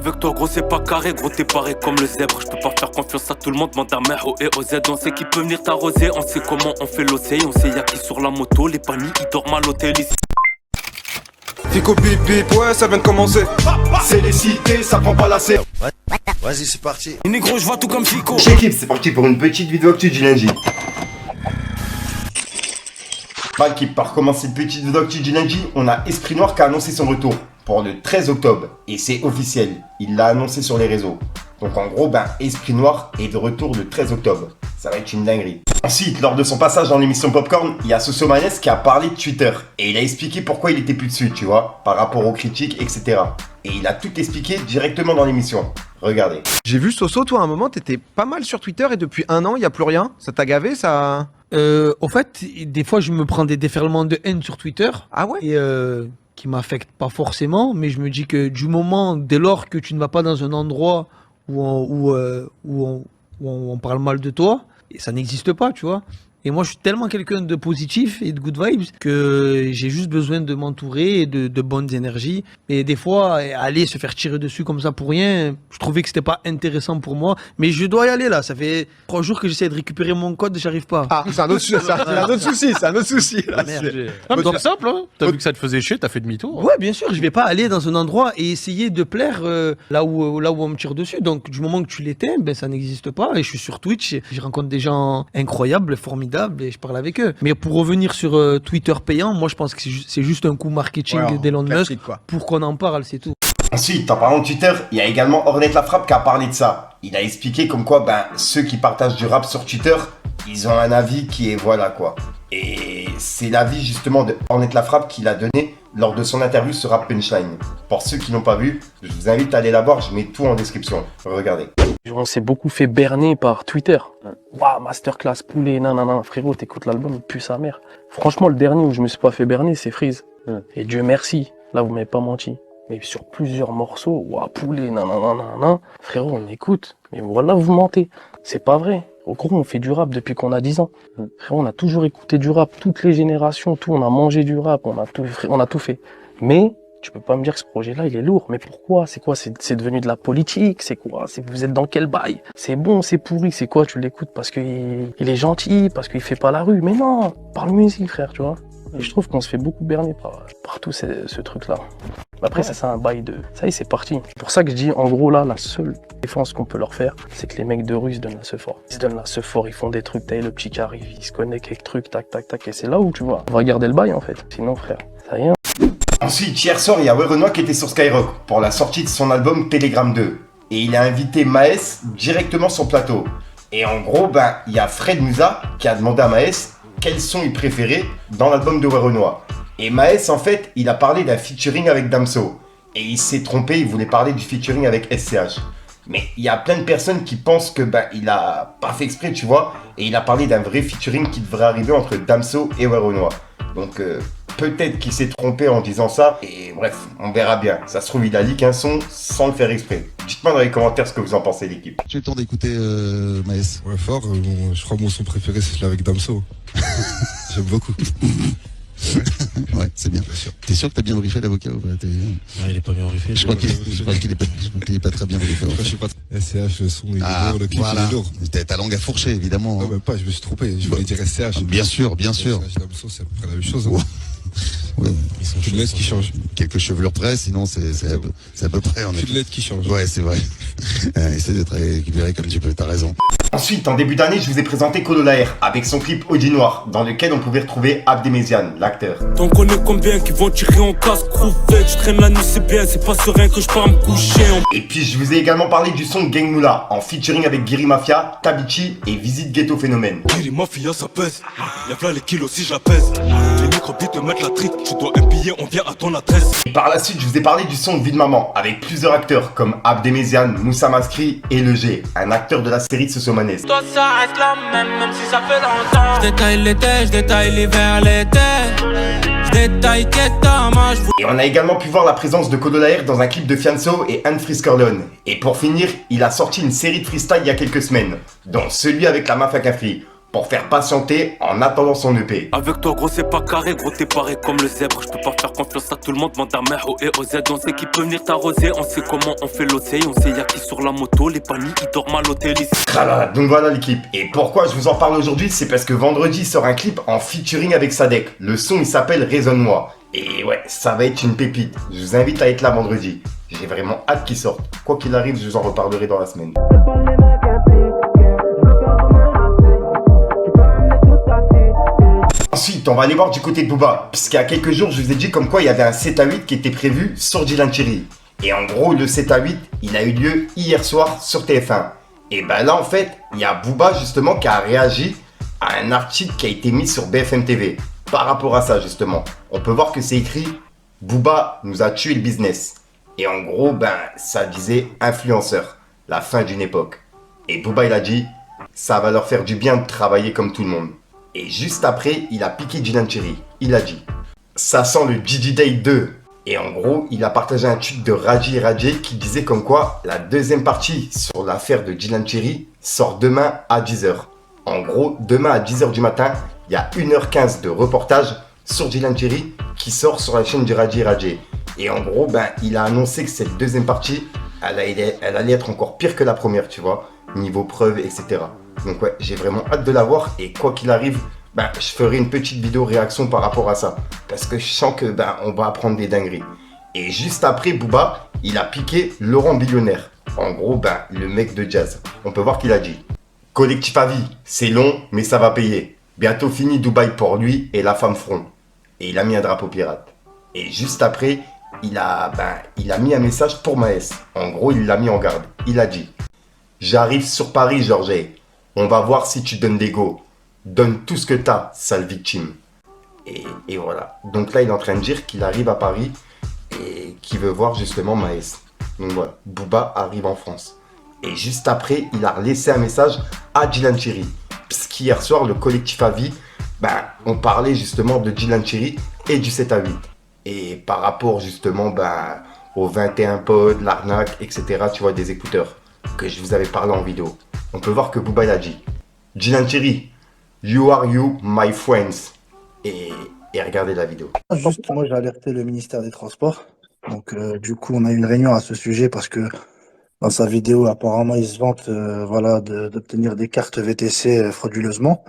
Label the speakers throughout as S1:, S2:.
S1: avec toi, gros, c'est pas carré, gros, t'es paré comme le zèbre. Je peux pas faire confiance à tout le monde, demande à Mère, O et O Z. On sait qui peut venir t'arroser, on sait comment on fait l'océan. On sait y'a qui sur la moto, les paniers, ils dorment à l'hôtel ici.
S2: Fico bip bip, ouais, ça vient de commencer.
S3: C'est les cités, ça prend pas la serre.
S4: Vas-y, c'est parti.
S1: Négro, je vois tout comme Fico.
S3: J'équipe, c'est parti pour une petite vidéo actu du lundi. L'équipe, par commencer cette petite vidéo actu du lundi, on a Esprit Noir qui a annoncé son retour pour le 13 octobre. Et c'est officiel, il l'a annoncé sur les réseaux. Donc en gros, Esprit Noir est de retour le 13 octobre. Ça va être une dinguerie. Ensuite, lors de son passage dans l'émission Popcorn, il y a Soso Manes qui a parlé de Twitter. Et il a expliqué pourquoi il était plus dessus, tu vois, par rapport aux critiques, etc. Et il a tout expliqué directement dans l'émission. Regardez.
S2: J'ai vu Soso, toi, à un moment, t'étais pas mal sur Twitter et depuis un an, il y a plus rien. Ça t'a gavé, ça?
S5: Au fait, des fois, je me prends des déferlements de haine sur Twitter.
S2: Ah ouais?
S5: Et qui m'affectent pas forcément, mais je me dis que dès lors que tu ne vas pas dans un endroit où on parle mal de toi, et ça n'existe pas, tu vois. Et moi, je suis tellement quelqu'un de positif et de good vibes que j'ai juste besoin de m'entourer de bonnes énergies. Et des fois, aller se faire tirer dessus comme ça pour rien, je trouvais que c'était pas intéressant pour moi. Mais je dois y aller là. Ça fait 3 jours que j'essaie de récupérer mon code et j'arrive pas.
S2: Ah, c'est un autre souci, c'est un autre souci. Là,
S5: Merde.
S6: Non, mais c'est simple, hein. T'as vu que ça te faisait chier, t'as fait demi-tour.
S5: Ouais, bien sûr, je vais pas aller dans un endroit et essayer de plaire là où on me tire dessus. Donc, du moment que tu l'éteins, ça n'existe pas. Et je suis sur Twitch, je rencontre des gens incroyables, formidables et je parle avec eux. Mais pour revenir sur Twitter payant, moi je pense que c'est juste un coup marketing d'Elon Musk pour qu'on en parle, c'est tout.
S3: Ensuite, en parlant de Twitter, il y a également Ornette La Frappe qui a parlé de ça. Il a expliqué comme quoi, ceux qui partagent du rap sur Twitter, ils ont un avis qui est voilà quoi. Et c'est l'avis justement de Ornette La Frappe qu'il a donné lors de son interview sur Rap Punchline. Pour ceux qui n'ont pas vu, je vous invite à aller la voir, je mets tout en description. Regardez.
S7: On s'est beaucoup fait berner par Twitter. Waouh, masterclass, poulet, nanana. Frérot, t'écoutes l'album, il pue sa mère. Franchement, le dernier où je me suis pas fait berner, c'est Freeze. Et Dieu merci, là vous m'avez pas menti. Mais sur plusieurs morceaux, waouh, poulet, nanana. Frérot, on écoute. Mais voilà, vous mentez. C'est pas vrai. Au gros, on fait du rap depuis qu'on a 10 ans. Frérot, on a toujours écouté du rap, toutes les générations, tout. On a mangé du rap, on a tout fait. Mais tu peux pas me dire que ce projet-là, il est lourd. Mais pourquoi? C'est quoi? C'est devenu de la politique? C'est quoi? Vous êtes dans quel bail? C'est bon, c'est pourri, c'est quoi? Tu l'écoutes parce qu'il est gentil, parce qu'il fait pas la rue. Mais non, parle musique, frère, tu vois. Et je trouve qu'on se fait beaucoup berner par tout ce truc-là. Après, ça, c'est un bail de... Ça y est, c'est parti. C'est pour ça que je dis, en gros, là, la seule défense qu'on peut leur faire, c'est que les mecs de rue se donnent la ce fort. Ils se donnent la ce fort, ils font des trucs, t'as le petit qui arrive, ils se connectent avec trucs, tac, tac, tac. Et c'est là où, tu vois, on va regarder le bail, en fait. Sinon, frère, ça rien.
S3: Ensuite, hier soir, il y a Renoir qui était sur Skyrock pour la sortie de son album Telegram 2. Et il a invité Maes directement sur plateau. Et en gros, il y a Fred Musa qui a demandé à Maes quels son il préférait dans l'album de Renoir. Et Maes, en fait, il a parlé d'un featuring avec Damso. Et il s'est trompé, il voulait parler du featuring avec SCH. Mais il y a plein de personnes qui pensent que il a pas fait exprès, tu vois. Et il a parlé d'un vrai featuring qui devrait arriver entre Damso et Renoir. Donc peut-être qu'il s'est trompé en disant ça. Et bref, on verra bien. Ça se trouve, il a leak un son sans le faire exprès. Dites-moi dans les commentaires ce que vous en pensez, l'équipe.
S4: J'ai le temps d'écouter Maes.
S8: Ouais, fort. Je crois que mon son préféré, c'est celui avec Damso. J'aime beaucoup.
S4: Ouais, c'est bien. T'es sûr que t'as bien briefé l'avocat ou pas?
S6: Il est pas bien briefé.
S4: Je crois qu'il est pas très bien briefé.
S8: Je suis pas SCH, le son, il est lourd, le clip, il est lourd.
S4: T'as ta langue à fourcher, évidemment.
S8: Non, même pas, je me suis trompé. Je voulais dire SCH.
S4: Bien sûr, bien sûr.
S8: SCH, Damso, c'est à peu près la même chose.
S4: Ouais.
S8: Une lettre qui change.
S4: Quelques chevelures près, sinon c'est à peu près.
S8: Une lettre qui change.
S4: Ouais, c'est vrai. Essaie d'être récupéré comme tu peux, t'as raison.
S3: Ensuite, en début d'année, je vous ai présenté Kodo Laher avec son clip Audi Noir, dans lequel on pouvait retrouver Abdéméziane, l'acteur.
S1: T'en connais combien qui vont tirer en casque, crouvette. Je traîne la nuit, c'est bien, c'est pas serein que je pars me coucher.
S3: Et puis, je vous ai également parlé du son Gang Moula, en featuring avec Guiri Mafia, Tabichi et Visite Ghetto Phénomène.
S1: Guiri Mafia, ça pèse. Y'a là les kilos si je la pèse. Les microbites te mettent la trite. Tu dois un billet, on vient à ton adresse.
S3: Et par la suite, je vous ai parlé du son Vie de Maman, avec plusieurs acteurs comme Abdéméziane, Moussa Maskri et Le G, un acteur de la série de Soso Manes.
S1: Toi, ça reste la même si ça fait longtemps. Je détaille l'été, je détaille l'hiver, l'été. Je détaille Ketama.
S3: Et on a également pu voir la présence de Kodo Laher dans un clip de Fianso et Anne Friscorleone. Et pour finir, il a sorti une série de freestyle il y a quelques semaines, dont celui avec la Mafia Cafri. pour faire patienter en attendant son EP.
S1: Avec toi gros c'est pas carré, gros t'es pareil comme le zèbre. Je peux pas faire confiance à tout le monde, demande à mère au et au Z. On sait qui peut venir t'arroser, on sait comment on fait l'oseille. On sait y'a qui sur la moto, les paniers ils dorment à l'hôtel ici.
S3: Tralala, donc voilà l'équipe. Et pourquoi je vous en parle aujourd'hui, c'est parce que vendredi sort un clip en featuring avec Sadek. Le son il s'appelle Raisonne-moi. Et ouais, ça va être une pépite. Je vous invite à être là vendredi. J'ai vraiment hâte qu'il sorte. Quoi qu'il arrive, je vous en reparlerai dans la semaine. Ensuite, on va aller voir du côté de Booba, puisqu'il y a quelques jours, je vous ai dit comme quoi il y avait un 7 à 8 qui était prévu sur Dylan Thierry. Et en gros, le 7 à 8, il a eu lieu hier soir sur TF1. Et ben là, en fait, il y a Booba justement qui a réagi à un article qui a été mis sur BFM TV. Par rapport à ça, justement, on peut voir que c'est écrit « Booba nous a tué le business ». Et en gros, ben, ça disait « influenceur, la fin d'une époque ». Et Booba, il a dit « ça va leur faire du bien de travailler comme tout le monde ». Et juste après, il a piqué Dylan Thierry. Il a dit « ça sent le Gigi Day 2 ». Et en gros, il a partagé un tweet de Raji Radje qui disait comme quoi la deuxième partie sur l'affaire de Dylan Thierry sort demain à 10h. En gros, demain à 10h du matin, il y a 1h15 de reportage sur Dylan Thierry qui sort sur la chaîne de Raji Radje. Et en gros, ben, il a annoncé que cette deuxième partie, elle allait être encore pire que la première, tu vois, niveau preuve, etc. Donc ouais, j'ai vraiment hâte de la voir et quoi qu'il arrive, ben, je ferai une petite vidéo réaction par rapport à ça. Parce que je sens que ben, on va apprendre des dingueries. Et juste après, Booba, il a piqué Laurent Billionnaire. En gros, ben, le mec de jazz. On peut voir qu'il a dit « Collectif à vie, c'est long, mais ça va payer. Bientôt fini Dubaï pour lui et la femme front. » Et il a mis un drapeau pirate. Et juste après, il a mis un message pour Maes. En gros, il l'a mis en garde. Il a dit « J'arrive sur Paris, Georges. On va voir si tu donnes l'ego. Donne tout ce que t'as, sale victime. » Et voilà. Donc là, il est en train de dire qu'il arrive à Paris et qu'il veut voir justement Maes. Donc voilà, Booba arrive en France. Et juste après, il a laissé un message à Dylan Thierry. Puisqu'hier soir, le collectif à vie, ben, on parlait justement de Dylan Thierry et du 7 à 8. Et par rapport justement ben, aux 21 pods, l'arnaque, etc., tu vois, des écouteurs que je vous avais parlé en vidéo. On peut voir que Booba il a dit Dylan Thierry, you are you, my friends. Et regardez la vidéo.
S9: Juste, moi j'ai alerté le ministère des Transports. Donc du coup, on a eu une réunion à ce sujet parce que dans sa vidéo, apparemment, il se vante voilà, d'obtenir des cartes VTC frauduleusement.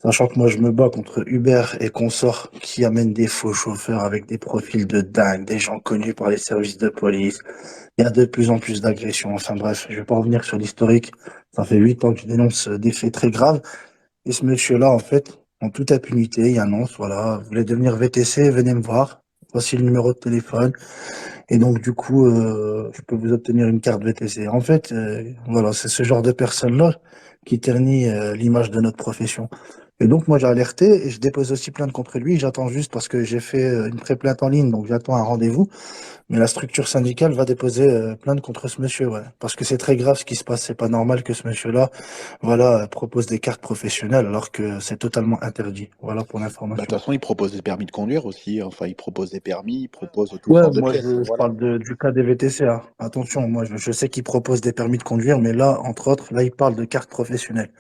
S9: Sachant que moi, je me bats contre Uber et consorts qui amènent des faux chauffeurs avec des profils de dingue, des gens connus par les services de police. Il y a de plus en plus d'agressions. Enfin bref, je vais pas revenir sur l'historique. Ça fait 8 ans que je dénonce des faits très graves. Et ce monsieur-là, en fait, en toute impunité, il annonce, voilà, vous voulez devenir VTC, venez me voir. Voici le numéro de téléphone. Et donc, du coup, je peux vous obtenir une carte VTC. En fait, voilà, c'est ce genre de personnes-là qui ternit l'image de notre profession. Et donc, moi, j'ai alerté et je dépose aussi plainte contre lui. J'attends juste parce que j'ai fait une pré-plainte en ligne, donc j'attends un rendez-vous. Mais la structure syndicale va déposer plainte contre ce monsieur, ouais. Parce que c'est très grave ce qui se passe. C'est pas normal que ce monsieur-là, voilà, propose des cartes professionnelles alors que c'est totalement interdit. Voilà pour l'information.
S10: Bah, de toute façon, il propose des permis de conduire aussi. Enfin, il propose des permis, il propose tout
S9: Ouais,
S10: genre de
S9: moi
S10: pièces.
S9: je
S10: Voilà.
S9: parle du cas des VTC. Hein. Attention, moi je sais qu'il propose des permis de conduire, mais là, entre autres, là il parle de carte professionnelle.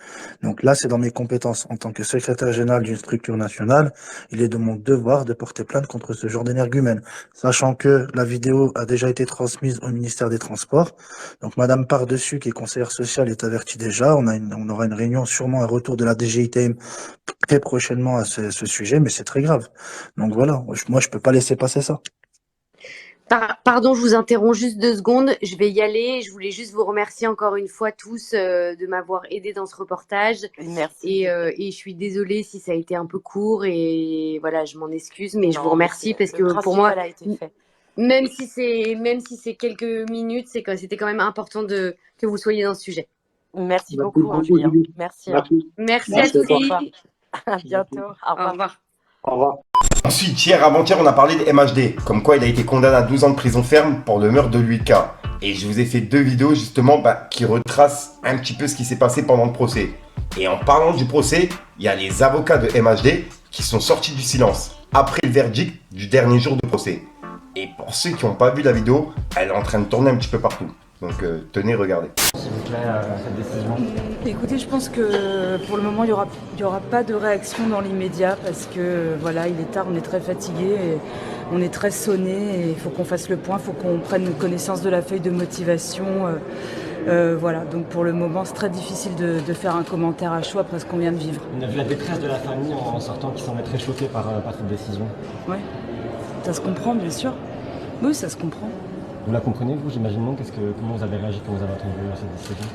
S9: Donc là, c'est dans mes compétences en tant que secrétaire général d'une structure nationale. Il est de mon devoir de porter plainte contre ce genre d'énergumène, sachant que la vidéo a déjà été transmise au ministère des Transports. Donc Madame Par-dessus, qui est conseillère sociale, est avertie déjà. On aura une réunion, sûrement un retour de la DGITM très prochainement à ce sujet, mais c'est très grave. Donc voilà, moi je peux pas laisser passer ça.
S11: Pardon, je vous interromps juste 2 secondes. Je vais y aller. Je voulais juste vous remercier encore une fois tous de m'avoir aidé dans ce reportage.
S12: Merci.
S11: Et je suis désolée si ça a été un peu court et voilà, je m'en excuse, mais je vous remercie parce que pour moi,
S12: a été fait.
S11: même si c'est quelques minutes, c'était quand même important que vous soyez dans ce sujet.
S12: Merci beaucoup, Julien. Merci.
S11: Merci à tous.
S12: À bientôt. Au revoir.
S9: Au revoir.
S3: Ensuite, avant-hier, on a parlé de MHD, comme quoi il a été condamné à 12 ans de prison ferme pour le meurtre de Louis K. Et je vous ai fait 2 vidéos justement qui retracent un petit peu ce qui s'est passé pendant le procès. Et en parlant du procès, il y a les avocats de MHD qui sont sortis du silence après le verdict du dernier jour de procès. Et pour ceux qui n'ont pas vu la vidéo, elle est en train de tourner un petit peu partout. Donc tenez, regardez.
S13: S'il vous plaît, cette décision.
S14: Écoutez, je pense que pour le moment, il y aura pas de réaction dans l'immédiat parce que voilà, il est tard, on est très fatigué, et on est très sonné et il faut qu'on fasse le point, il faut qu'on prenne connaissance de la feuille de motivation. Voilà, donc pour le moment, c'est très difficile de faire un commentaire à chaud après ce qu'on vient de vivre.
S13: On a vu la détresse de la famille en sortant qui semblait très choquée par cette décision.
S14: Ouais, ça se comprend, bien sûr. Oui, ça se comprend.
S13: Vous la comprenez, vous, j'imagine, non? Comment vous avez réagi quand vous avez entendu cette décision?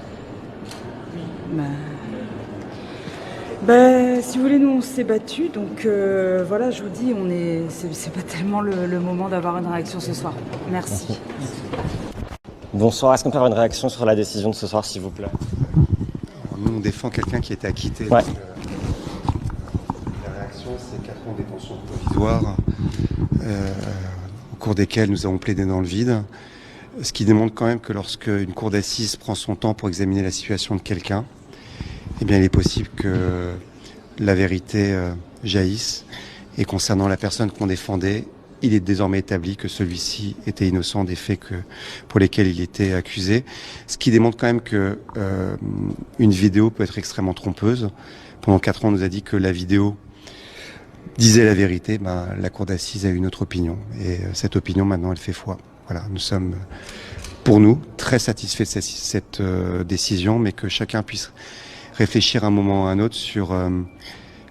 S14: Si vous voulez, nous on s'est battus, donc voilà, je vous dis, c'est pas tellement le moment d'avoir une réaction ce soir. Merci.
S13: Bonsoir, est-ce qu'on peut avoir une réaction sur la décision de ce soir, s'il vous plaît?
S15: Nous, on défend quelqu'un qui a été acquitté.
S13: Ouais.
S15: Donc, la réaction, c'est 4 ans de détention provisoire, au cours desquels nous avons plaidé dans le vide. Ce qui démontre quand même que lorsque une cour d'assises prend son temps pour examiner la situation de quelqu'un, eh bien, il est possible que la vérité jaillisse. Et concernant la personne qu'on défendait, il est désormais établi que celui-ci était innocent des faits pour lesquels il était accusé. Ce qui démontre quand même que une vidéo peut être extrêmement trompeuse. Pendant 4 ans, on nous a dit que la vidéo disait la vérité. La cour d'assises a une autre opinion. Et cette opinion, maintenant, elle fait foi. Voilà, nous sommes, pour nous, très satisfaits de cette décision, mais que chacun puisse réfléchir un moment ou un autre sur,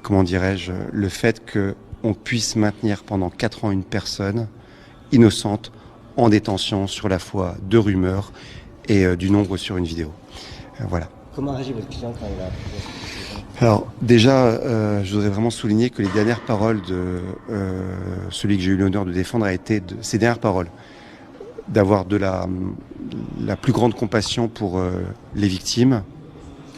S15: comment dirais-je, le fait qu'on puisse maintenir pendant 4 ans une personne innocente en détention sur la foi de rumeurs et du nombre sur une vidéo. Voilà.
S13: Comment réagit votre client quand il a pris cette décision?
S15: Alors déjà, je voudrais vraiment souligner que les dernières paroles de celui que j'ai eu l'honneur de défendre a été ses dernières paroles, d'avoir de la plus grande compassion pour les victimes,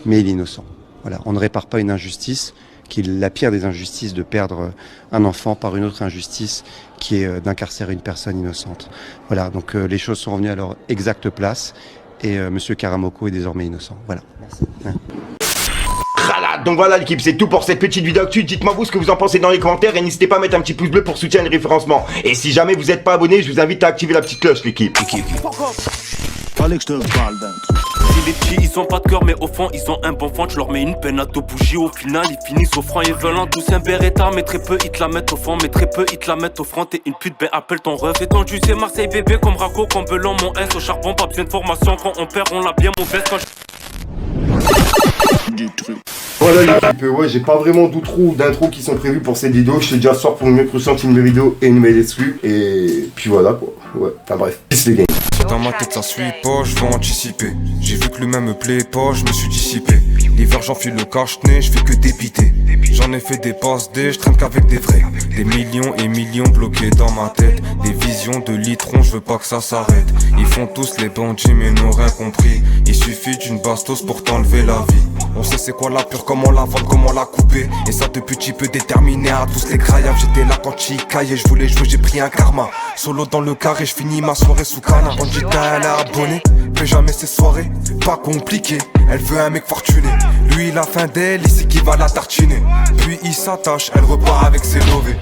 S15: mais il est innocent. Voilà, on ne répare pas une injustice, qui est la pire des injustices, de perdre un enfant, par une autre injustice qui est d'incarcérer une personne innocente. Voilà, donc les choses sont revenues à leur exacte place et Monsieur Karamoko est désormais innocent. Voilà.
S13: Merci.
S3: Donc voilà l'équipe, c'est tout pour cette petite vidéo actu. Dites-moi vous ce que vous en pensez dans les commentaires et n'hésitez pas à mettre un petit pouce bleu pour soutenir le référencement. Et si jamais vous n'êtes pas abonné, je vous invite à activer la petite cloche l'équipe.
S1: Si les petits ils ont pas de cœur mais au fond ils ont un bon fond. Je leur mets une peine à 2 bougies, au final ils finissent au franc. Ils veulent un douce un Beretta mais très peu ils te la mettent au fond. Mais très peu ils te la mettent au front. T'es une pute, ben appelle ton ref. C'est tendu c'est Marseille bébé comme Raco, comme Belon mon S au charbon. Pas besoin de formation, quand on perd on l'a bien mauvaise quand
S3: Voilà l'équipe, ouais j'ai pas vraiment d'outro ou d'intro qui sont prévus pour cette vidéo. Je te dis à ce soir pour une autre prochaine vidéo et une nouvelle exclue. Et puis voilà quoi, ouais, enfin bref, peace les gars.
S16: Dans ma tête ça suit pas, je veux anticiper. J'ai vu que l'humain me plaît pas, je me suis dissipé. L'hiver j'enfile le cache-nez, je fais que débiter. J'en ai fait des passes D, je traîne qu'avec des vrais. Des millions et millions bloqués dans ma tête. Des visions de litrons, je veux pas que ça s'arrête. Ils font tous les bandits mais n'ont rien compris. Il suffit d'une bastos pour t'enlever la vie. On sait c'est quoi la pure, comment la vendre, comment la couper. Et ça depuis petit peu déterminé à tous les crayables. J'étais là quand j'y caillais, je voulais jouer, j'ai pris un karma. Solo dans le carré, je finis ma soirée sous canard. Bandita elle est abonnée, fait jamais ses soirées. Pas compliqué, elle veut un mec fortuné. Lui il a faim d'elle, il sait qu'il va la tartiner. Puis il s'attache, elle repart avec ses lovés.